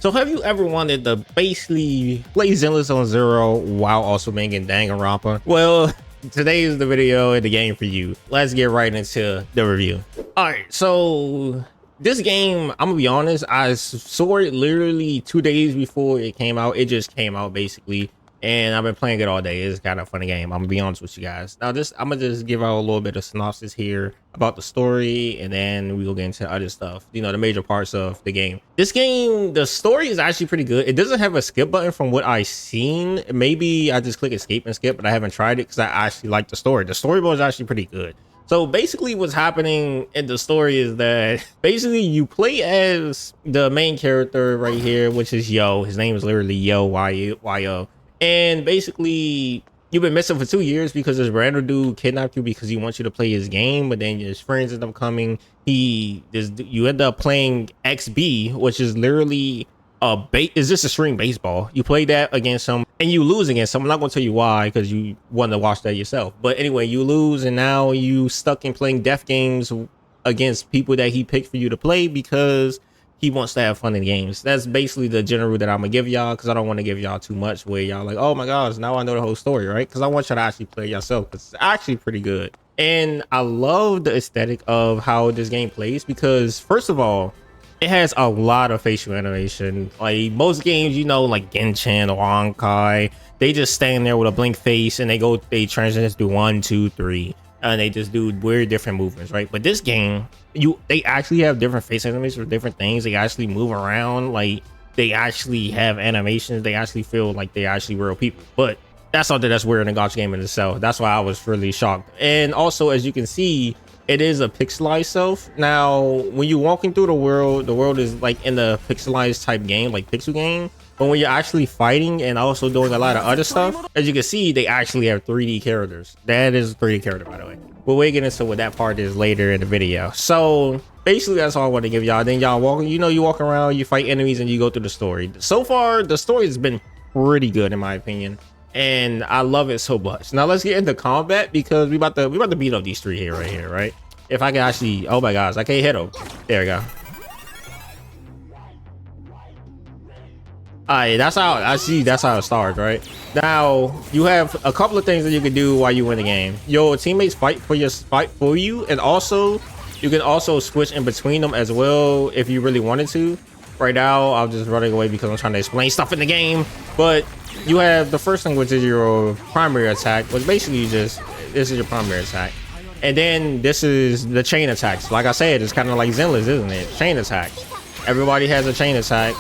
So have you ever wanted to basically play Zenless on Zero while also making Danganronpa? Well, today is the video and the game for you. Let's get right into the review. All right, so this game, I'm gonna be honest, I saw it literally 2 days before it came out. It just came out basically, and I've been playing it all day. It's kind of a funny game. I'm gonna be honest with you guys. Now, I'm gonna just give out a little bit of synopsis here about the story, and then we will get into other stuff. You know, the major parts of the game. This game, the story is actually pretty good. It doesn't have a skip button from what I've seen. Maybe I just click escape and skip, but I haven't tried it because I actually like the story. The storyboard is actually pretty good. So basically what's happening in the story is that basically you play as the main character right here, which is Yo. His name is literally Yo, Y-O. And basically you've been missing for 2 years because this random dude kidnapped you because he wants you to play his game, but then his friends end up coming. You end up playing XB, which is literally is this a string baseball? You play that against him and you lose against him. I'm not gonna tell you why because you want to watch that yourself. But anyway, you lose and now you stuck in playing death games against people that he picked for you to play because he wants to have fun in games. That's basically the general that I'm gonna give y'all because I don't want to give y'all too much where y'all like, oh my gosh, now I know the whole story, right? Because I want y'all to actually play yourself because it's actually pretty good. And I love the aesthetic of how this game plays because first of all, it has a lot of facial animation. Like most games, you know, like Genshin or Honkai, they just stand there with a blank face and they transition to 1, 2, 3, and they just do weird different movements, right? But this game, they actually have different face animations for different things. They actually move around, like they actually have animations. They actually feel like they're actually real people. But that's something that's weird in a Gacha game in itself. That's why I was really shocked. And also, as you can see, it is a pixelized self. Now, when you're walking through the world is like in the pixelized type game, like pixel game. But when you're actually fighting and also doing a lot of other stuff, as you can see, they actually have 3D characters. That is a 3D character, by the way. But we'll get into what that part is later in the video. So basically, that's all I want to give y'all. Then y'all walk, you walk around, you fight enemies, and you go through the story. So far, the story has been pretty good in my opinion, and I love it so much. Now let's get into combat because we about to beat up these three here, right? If I can actually, oh my gosh, I can't hit them. There we go. Alright, that's how it starts, right? Now you have a couple of things that you can do while you win the game. Your teammates fight for you, and also you can also switch in between them as well if you really wanted to. Right now, I'm just running away because I'm trying to explain stuff in the game. But you have the first thing, which is your primary attack, which basically this is your primary attack. And then this is the chain attacks. Like I said, it's kind of like Zenless, isn't it? Chain attacks. Everybody has a chain attack.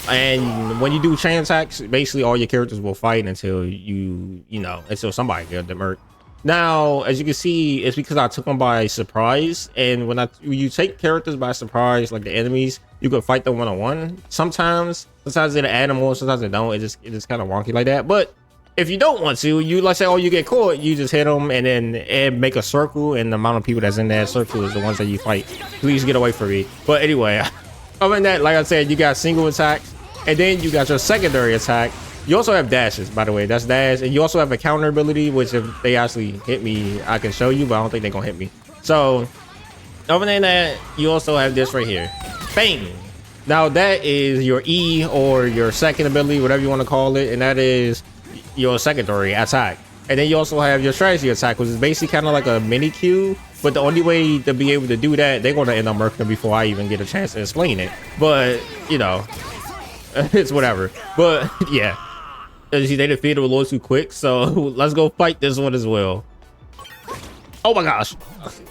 And when you do chain attacks, basically all your characters will fight until until somebody gets them hurt. Now, as you can see, it's because I took them by surprise. And when you take characters by surprise, like the enemies, you can fight them one-on-one. Sometimes they're animals, sometimes they don't. It's just kind of wonky like that. But if you don't want to, let's say, you get caught, you just hit them and then make a circle, and the amount of people that's in that circle is the ones that you fight. Please get away from me. But anyway, other than that, like I said, you got single attacks, and then you got your secondary attack. You also have dashes, by the way. That's dash, and you also have a counter ability, which if they actually hit me, I can show you, but I don't think they're gonna hit me. So other than that, you also have this right here, bang. Now that is your E or your second ability, whatever you want to call it, and that is your secondary attack. And then you also have your strategy attack, which is basically kind of like a mini Q, but the only way to be able to do that, they're going to end up murking before I even get a chance to explain it. But it's whatever. But yeah, as you see, they defeated a little too quick, so let's go fight this one as well. Oh my gosh,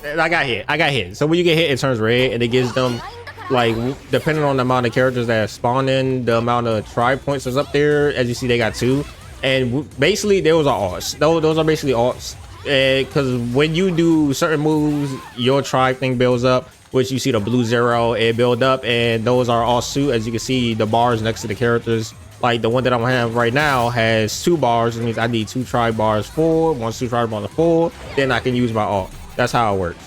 I got hit. So when you get hit, it turns red, and it gives them, like, depending on the amount of characters that spawn in, the amount of tribe points is up there. As you see, they got 2. And basically, those are alts. Those are basically alts. Because when you do certain moves, your tribe thing builds up, which you see the blue 0, it build up, and those are all suit. As you can see, the bars next to the characters, like the one that I'm gonna have right now has 2 bars. It means I need 2 tribe bars 4. Once 2 tribe bars 4, then I can use my alt. That's how it works.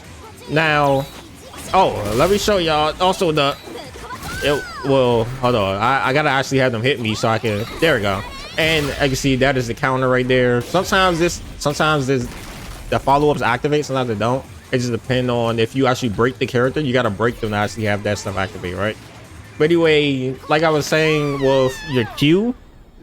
Now, let me show y'all also well, hold on. I gotta actually have them hit me so I can. There we go. And as you can see, that is the counter right there. Sometimes the follow-ups activate, sometimes they don't. It just depends on if you actually break the character. You got to break them to actually have that stuff activate, right? But anyway, like I was saying, with your Q,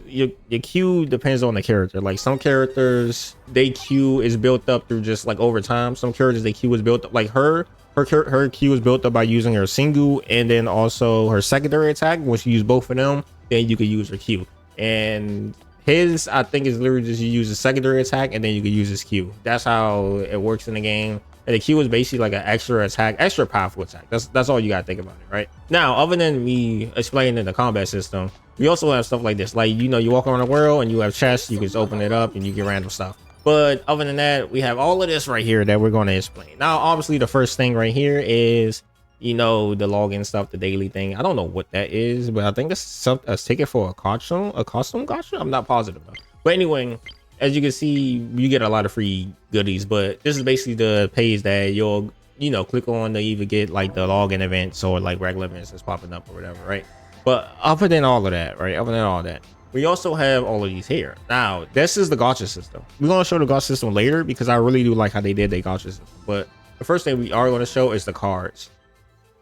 your Q depends on the character. Like some characters, they Q is built up through just like over time. Some characters, they Q is built up like her Q is built up by using her single and then also her secondary attack. Once you use both of them, then you can use her Q. And his, I think, is literally just you use a secondary attack and then you can use his Q. That's how it works in the game. And the Q is basically like an extra attack, extra powerful attack. That's all you gotta think about it, right? Now, other than me explaining the combat system, we also have stuff like this. Like, you know, you walk around the world and you have chests, you can just open it up and you get random stuff. But other than that, we have all of this right here that we're going to explain. Now, obviously, the first thing right here is, you know, the login stuff, the daily thing. I don't know what that is, but I think it's a ticket for a costume gacha. I'm not positive though. But anyway, as you can see, you get a lot of free goodies. But this is basically the page that you'll, you know, click on to either get like the login events or like regular events that's popping up or whatever, right? But other than all of that, right? Other than all that, we also have all of these here. Now, this is the gacha system. We're going to show the gacha system later because I really do like how they did their gacha system. But the first thing we are going to show is the cards.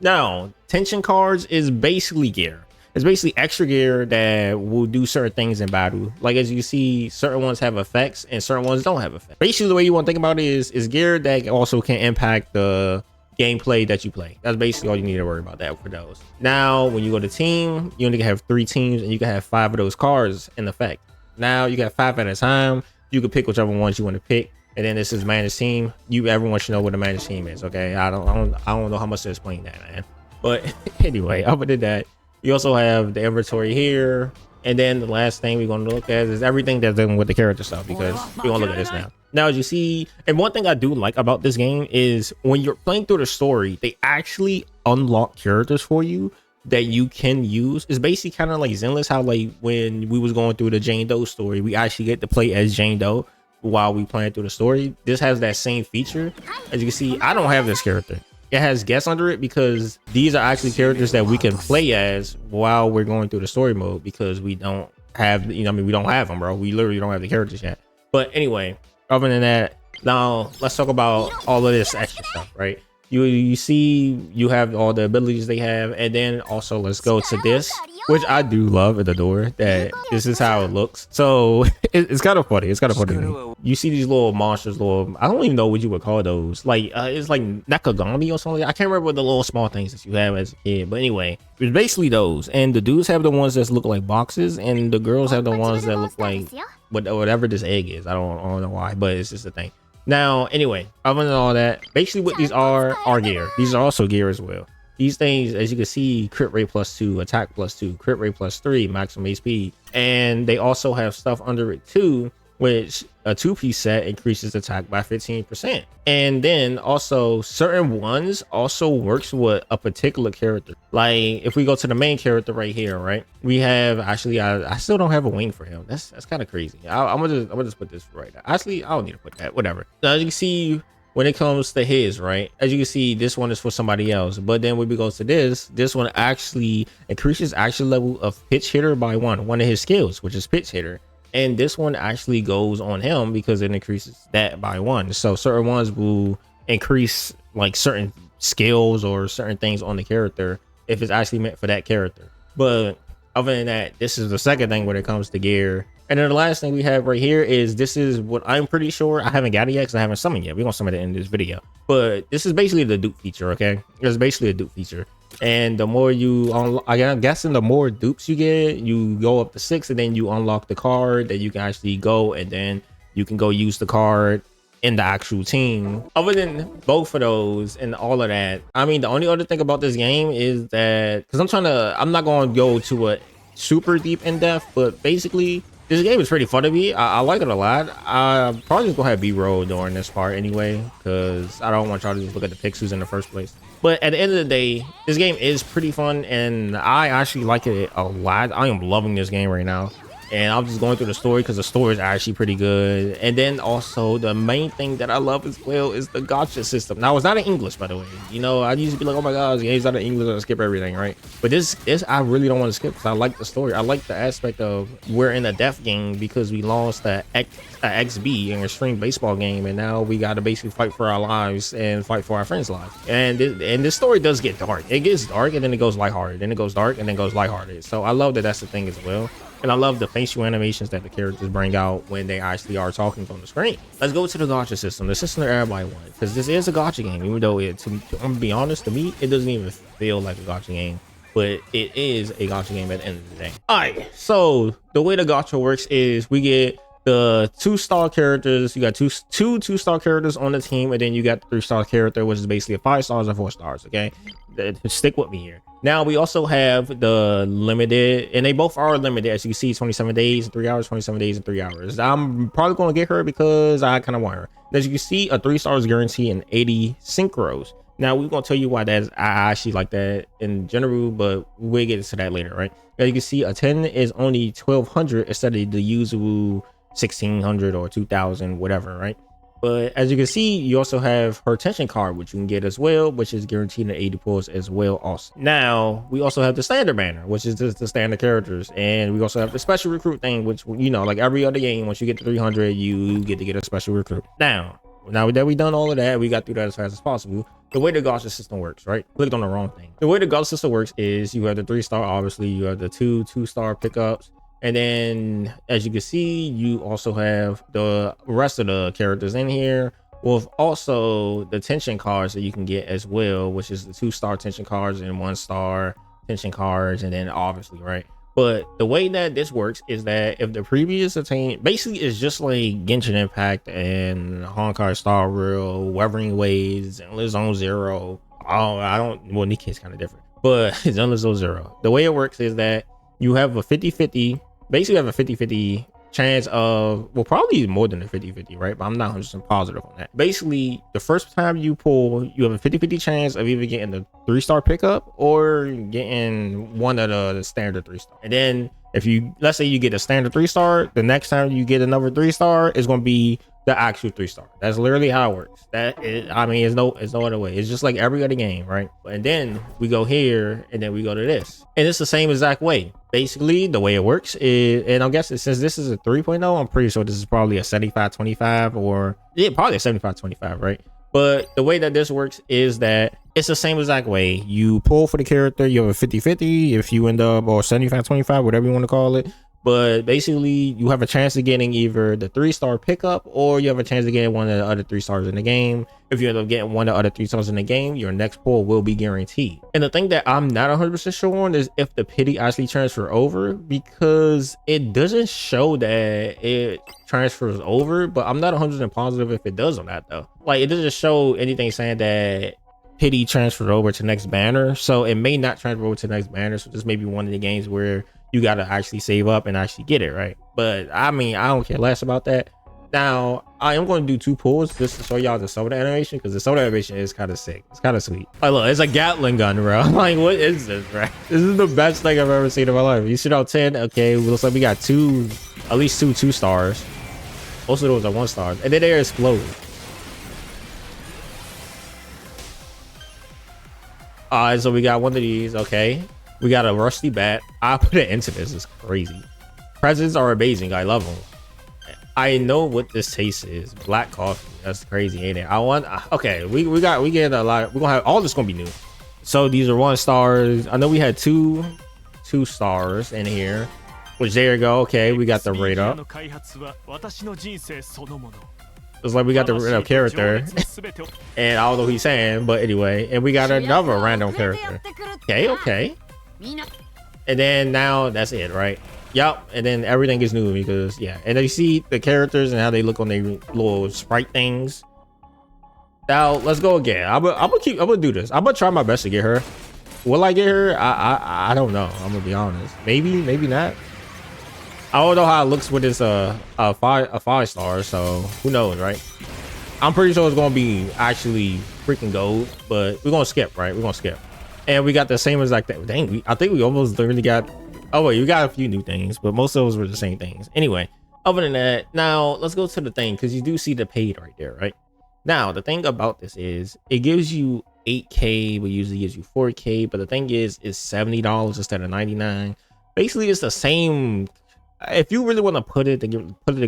Now, tension cards is basically gear. It's basically extra gear that will do certain things in battle. Like, as you see, certain ones have effects and certain ones don't have effects. Basically, the way you want to think about it is gear that also can impact the gameplay that you play. That's basically all you need to worry about that for those. Now, when you go to team, you only have 3 teams and you can have 5 of those cards in effect. Now you got 5 at a time. You can pick whichever ones you want to pick. And then this is managed team. Everyone should know what a managed team is. Okay, I don't know how much to explain that, man. But anyway, other than that, you also have the inventory here. And then the last thing we're going to look at is everything that's dealing with the character stuff, because we're going to look at this now. Now, as you see, and one thing I do like about this game is when you're playing through the story, they actually unlock characters for you that you can use. It's basically kind of like Zenless, how like when we was going through the Jane Doe story, we actually get to play as Jane Doe while we playing through the story. This has that same feature. As you can see, I don't have this character. It has guests under it because these are actually characters that we can play as while we're going through the story mode, because we don't have, you know, I mean, we don't have them, bro. We literally don't have the characters yet. But anyway, other than that, now let's talk about all of this extra stuff, right? You see, you have all the abilities they have, and then also let's go to this, which I do love and adore. That this is how it looks. So it's kind of funny. It's kind of funny to me. You see these little monsters, I don't even know what you would call those. Like it's like Nakagami or something. I can't remember the little small things that you have as a kid. But anyway, it's basically those. And the dudes have the ones that look like boxes, and the girls have the ones that look like whatever this egg is. I don't know why, but it's just a thing. Now, anyway, other than all that, basically what these are gear. These are also gear as well. These things, as you can see, crit rate +2, attack +2, crit rate +3, maximum HP. And they also have stuff under it too, which a 2-piece set increases attack by 15%. And then also certain ones also works with a particular character. Like if we go to the main character right here, right? We have actually, I still don't have a wing for him. That's kind of crazy. I'm gonna just put this right now. Actually, I don't need to put that, whatever. Now, as you can see, when it comes to his, right, as you can see, this one is for somebody else. But then when we go to this one actually increases action level of pitch hitter by one of his skills, which is pitch hitter. And this one actually goes on him because it increases that by 1. So certain ones will increase like certain skills or certain things on the character if it's actually meant for that character. But other than that, this is the second thing when it comes to gear. And then the last thing we have right here is, this is what I'm pretty sure, I haven't got it yet because I haven't summoned yet. We're gonna summon it in this video. But this is basically the dupe feature, okay? It's basically a dupe feature. And the more you, I'm guessing the more dupes you get, you go up to 6, and then you unlock the card that you can actually go, and then you can go use the card in the actual team. Other than both of those and all of that, I mean, the only other thing about this game is that, because I'm not going to go to a super deep in depth, but basically this game is pretty fun to me. I like it a lot. I'm probably just gonna have B-roll during this part anyway, because I don't want y'all to just look at the pixels in the first place. But at the end of the day, this game is pretty fun, and I actually like it a lot. I am loving this game right now. and I'm just going through the story because the story is actually pretty good. And then also the main thing that I love as well is the gacha system. Now it's not in English, by the way. You know, I used to be like, oh my god, the game's not in English, I skip everything, right? But this I really don't want to skip because I like the story. I like the aspect of we're in a death game because we lost the XB, an extreme baseball game, and now we got to basically fight for our lives and fight for our friends' lives. And this story does get dark. It gets dark and then it goes lighthearted, then it goes dark and then goes lighthearted. So I love that that's the thing as well. And I love the facial animations that the characters bring out when they actually are talking from the screen. Let's go to the gacha system, the system that everybody wants, because this is a gacha game, even though I'm gonna be honest, to me, it doesn't even feel like a gacha game, but it is a gacha game at the end of the day. All right, so the way the gacha works is we get the 2-star characters. You got two 2-star characters on the team, and then you got the 3-star character, which is basically a 5 stars and 4 stars. Okay, stick with me here. Now we also have the limited, and they both are limited, as you can see, 27 days and 3 hours, 27 days and 3 hours. I'm probably going to get her because I kind of want her. As you can see, a 3 stars guarantee and 80 synchros. Now we're going to tell you why that is. I actually like that in general, but we'll get into that later, right? As you can see, a 10 is only 1200 instead of the usual 1600 or 2000, whatever, right? But as you can see, you also have her tension card, which you can get as well, which is guaranteed at 80 pulls as well also. Now we also have the standard banner, which is just the standard characters, and we also have the special recruit thing, which, you know, like every other game, once you get to 300 you get to get a special recruit. Now that we've done all of that, we got through that as fast as possible. The way the gacha system works, right? Clicked on the wrong thing. The way the gacha system works is you have the 3-star, obviously you have the 2-star pickups. And then, as you can see, you also have the rest of the characters in here with also the tension cards that you can get as well, which is the 2-star tension cards and 1-star tension cards, and then obviously, right? But the way that this works is that if the previous attain, basically it's just like Genshin Impact and Honkai Star Rail, Wuthering Waves, and Zone Zero. Well, Nikkei's kind of different, but Zone Zero. The way it works is that you have a 50-50. Basically have a 50-50 chance of, well, probably more than a 50-50, right? But I'm not 100% positive on that. Basically, the first time you pull, you have a 50-50 chance of either getting the 3-star pickup or getting one of the standard 3-star. And then if you, let's say you get a standard 3-star, the next time you get another 3-star, it's going to be the actual 3-star. That's literally how it works. That is, I mean, it's no other way. It's just like every other game, right? And then we go here and then we go to this, and it's the same exact way. Basically, the way it works is, and I'm guessing since this is a 3.0, I'm pretty sure this is probably a 75-25, or yeah, probably a 75-25, right? But the way that this works is that it's the same exact way. You pull for the character, you have a 50-50 if you end up, or 75-25, whatever you want to call it. But basically, you have a chance of getting either the 3-star pickup, or you have a chance of getting one of the other 3 stars in the game. If you end up getting one of the other 3 stars in the game, your next pull will be guaranteed. And the thing that I'm not 100% sure on is if the pity actually transfer over, because it doesn't show that it transfers over, but I'm not 100% positive if it does on that though. Like, it doesn't show anything saying that pity transferred over to next banner, so it may not transfer over to the next banner. So this may be one of the games where you got to actually save up and actually get it, right? But I mean, I don't care less about that. Now I am going to do 2 pulls just to show y'all the soda animation, because the soda animation is kind of sick. It's kind of sweet. Oh look, it's a Gatling gun, bro. Like, what is this, right? This is the best thing I've ever seen in my life. You shoot out 10. Okay, well, looks like we got at least two 2-stars. Most of those are 1 stars, and then they explode. So we got one of these. Okay, we got a rusty bat. I put it into this. It's crazy. Presents are amazing. I love them. I know what this taste is. Black coffee. That's crazy, ain't it? Okay, we get a lot. We're gonna have all this gonna be new. So these are 1 stars. I know we had two 2-stars in here, which there you go. Okay, we got the rate up. It's like we got the random character, and I don't know what he's saying, but anyway, and we got another random character. Okay. And then now that's it, right? Yep. And then everything is new because, yeah. And then you see the characters and how they look on their little sprite things. Now let's go again. I'm gonna do this. I'm gonna try my best to get her. Will I get her? I don't know. I'm gonna be honest. Maybe not. I don't know how it looks with this a 5 star, so who knows, right? I'm pretty sure it's gonna be actually freaking gold, but we're gonna skip, right? We're gonna skip. And we got the same as like that. Dang, I think we almost literally got Oh wait, you got a few new things, but most of those were the same things. Anyway, other than that, now let's go to the thing, because you do see the paid right there, right? Now the thing about this is it gives you 8K, but usually gives you 4K. But the thing is, it's $70 instead of 99. Basically, it's the same. If you really want to put it to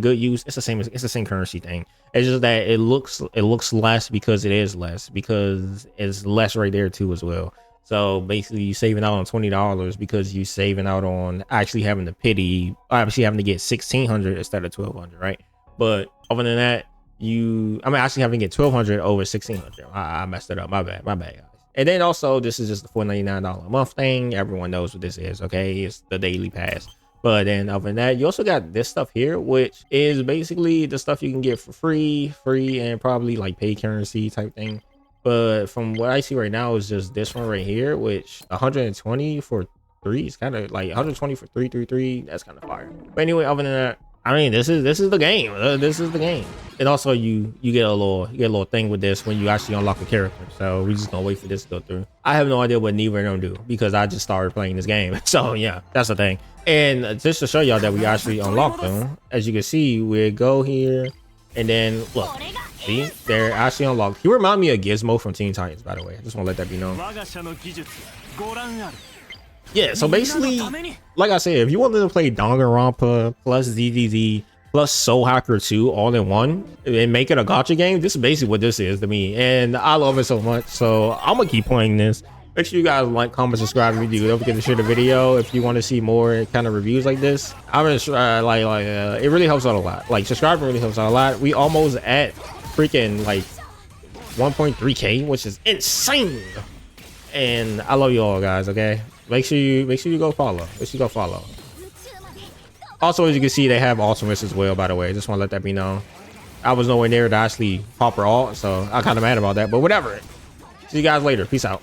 good use, it's the same. It's the same currency thing. It's just that it looks less because it is less, because it's less right there too as well. So basically, you saving out on $20 because you saving out on actually having to obviously having to get 1600 instead of 1200, right? But other than that, actually having to get 1200 over 1600. I messed it up. My bad, guys. And then also, this is just the $499 a month thing. Everyone knows what this is, okay? It's the daily pass. But then other than that, you also got this stuff here, which is basically the stuff you can get for free, and probably like paid currency type thing. But from what I see right now is just this one right here, which 120 for 3 is kind of like 120 for 333. That's kind of fire. But anyway, other than that, I mean, this is the game. This is the game. And also, you get a little thing with this when you actually unlock a character. So we just gonna wait for this to go through. I have no idea what neither of them do because I just started playing this game. So yeah, that's the thing. And just to show y'all that we actually unlocked them, as you can see, we go here and then look. See, they're actually unlocked. He remind me of Gizmo from Teen Titans, by the way. I just want to let that be known. Yeah, so basically, like I said, if you wanted to play Danganronpa plus DDD plus Soul Hacker 2 all in one and make it a gacha game, this is basically what this is to me. And I love it so much, so I'm going to keep playing this. Make sure you guys like, comment, subscribe if you do. Don't forget to share the video if you want to see more kind of reviews like this. I'm gonna it really helps out a lot. Like, subscribing really helps out a lot. We almost at freaking like 1.3K, which is insane. And I love you all, guys. Okay, make sure you go follow. Also, as you can see, they have ultimates as well, by the way. Just want to let that be known. I was nowhere near to actually pop her alt, so I'm kind of mad about that, but whatever. See you guys later. Peace out.